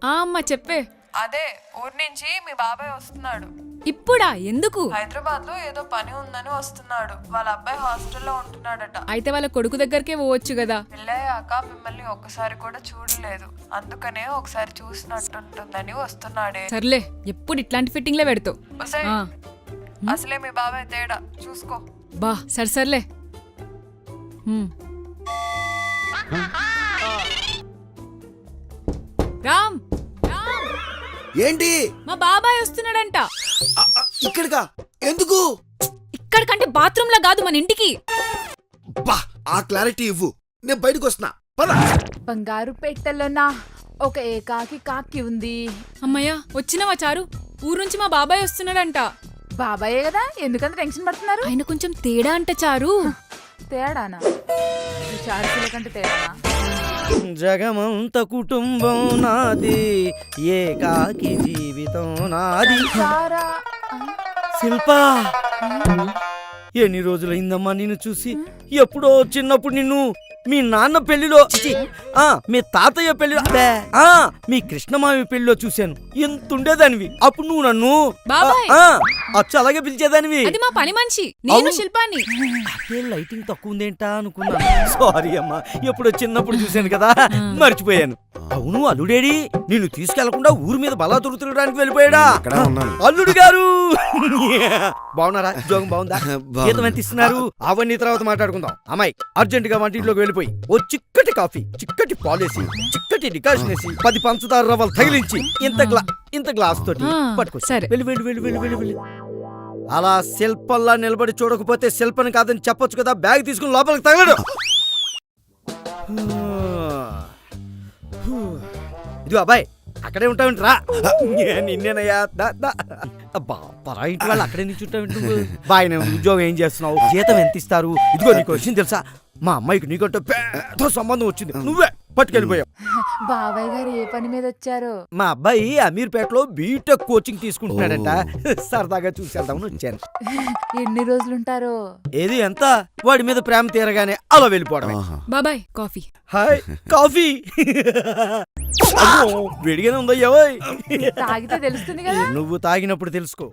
అమ్మా చెప్పే. అదే ఊరి నుంచి మీ బాబాయ్ వస్తున్నాడు. ఇప్పుడా? ఎందుకు? హైదరాబాద్ లో ఏదో పని ఉందని వస్తున్నాడు. వాళ్ళ అబ్బాయి హాస్టల్లో ఉంటున్నాడట. అయితే వాళ్ళ కొడుకు దగ్గరకే పోవచ్చు కదా. పెళ్ళయ్యాక మిమ్మల్ని ఒక్కసారి కూడా చూడలేదు, అందుకనే ఒకసారి చూసినట్టుంటుందని వస్తున్నాడే. సర్లే, ఎప్పుడు ఇట్లాంటి ఫిట్టింగ్లే పెడతావు. ఒసేయ్, అసలే మీ బాబాయ్ తేడా చూసుకో. బా సర్లే. రామ్, ఏంటి? మా బాబాయ్ వస్తున్నాడంట. ఇక్కడికా? ఎందుకు? ఇక్కడికంటే బాత్రూమ్ లో కాదు, మన ఇంటికి. బా ఆ క్లారిటీ ఇవ్వు, నేను బయటకు వస్తున్నా. పద. బంగారు పెట్టెలోనా ఒక ఏకాకి కాకి ఉంది. అమ్మయ్య వచ్చినవా చారు? ఊరు నుంచి మా బాబాయ్ వస్తున్నాడంట. బాబాయే కదా, ఎందుకంత టెన్షన్ పడుతున్నారు? ఆయన కొంచెం తేడా అంట చారు. తేడానా? చారుకుల కంటే తేడానా? జగమంత కుటుంబం నాది, ఏకాకి జీవితం నాది. చారా శిల్పా, ఎన్ని రోజులైందమ్మా నిన్ను చూసి. ఎప్పుడో చిన్నప్పుడు నిన్ను మీ నాన్న పెళ్లిలో, మీ తాతయ్య పెళ్లిలో, మీ కృష్ణమామి పెళ్లిలో చూశాను. ఎంతుండేదానివి అప్పుడు నువ్వు నన్ను. బాబాయ్. అచ్చు అలాగే పిలిచేదానివి. అది మా పని మనిషి, నేను శిల్పాన్ని. అదే లైటింగ్ తక్కువ ఉందేంటా అనుకున్నా. సారీ అమ్మా, ఎప్పుడో చిన్నప్పుడు చూశాను కదా, మర్చిపోయాను. అవును, అల్లుడేడి? నిన్ను తీసుకెళ్లకుండా ఊరి మీద బలా తిరగడానికి వెళ్ళిపోయాడా? అల్లుడు గారు బాగున్నారా? జోగం బాగుందా? జీతం ఎంత ఇస్తున్నారు? అవన్నీ తర్వాత మాట్లాడుకుందాం. అమ్మాయి అర్జెంట్ గా వంటింట్లోకి వెళ్ళిపోయి ఓ చిక్కటి కాఫీ, చిక్కటి పాలేసి, చిక్కటి డికాషన్ వేసి 10 పంచదార రవ్వలు తగిలించి ఇంత గ్లాస్ తోటి పట్టుకో. సరే. వెళ్ళి వెళ్ళి వెళ్ళి వెళ్ళి వెళ్ళి వెళ్ళి. అలా శిల్పంలా నిలబడి చూడకపోతే శిల్పని కాదని చెప్పొచ్చు కదా. బ్యాగ్ తీసుకుని లోపలికి తగలడు. ఇదిగో అబ్బాయి, అక్కడే ఉంటావేంటి? రా. నిన్నేనయ్యా. అబ్బా, పరా ఇంటి వాళ్ళు అక్కడే నుంచి ఉంటావేంటి? బాయ్, ఉద్యోగం ఏం చేస్తున్నావు? జీతం ఎంత ఇస్తారు? ఇదిగో నీకు విషయం తెలుసా? మా అమ్మాయికి నీకంటే పెద్ద సంబంధం వచ్చింది, నువ్వే పట్టుకెళ్ళిపోయావు. బాబాయ్ గారు ఏ పని మీద వచ్చారు? మా అబ్బాయి అమీర్పేటలో బీటెక్ కోచింగ్ తీసుకుంటున్నాడంట. సరదాగా చూసేద్దామని వచ్చాను. ఎన్ని రోజులుంటారు? ఏది ఎంత? వాడి మీద ప్రేమ తీరగానే అలా వెళ్ళిపోవడం. బాబాయ్ కాఫీ. Hi, coffee. వేడిగానే ఉందయ్యా. తాగితే తెలుస్తుంది కదా. నువ్వు తాగినప్పుడు తెలుసుకో.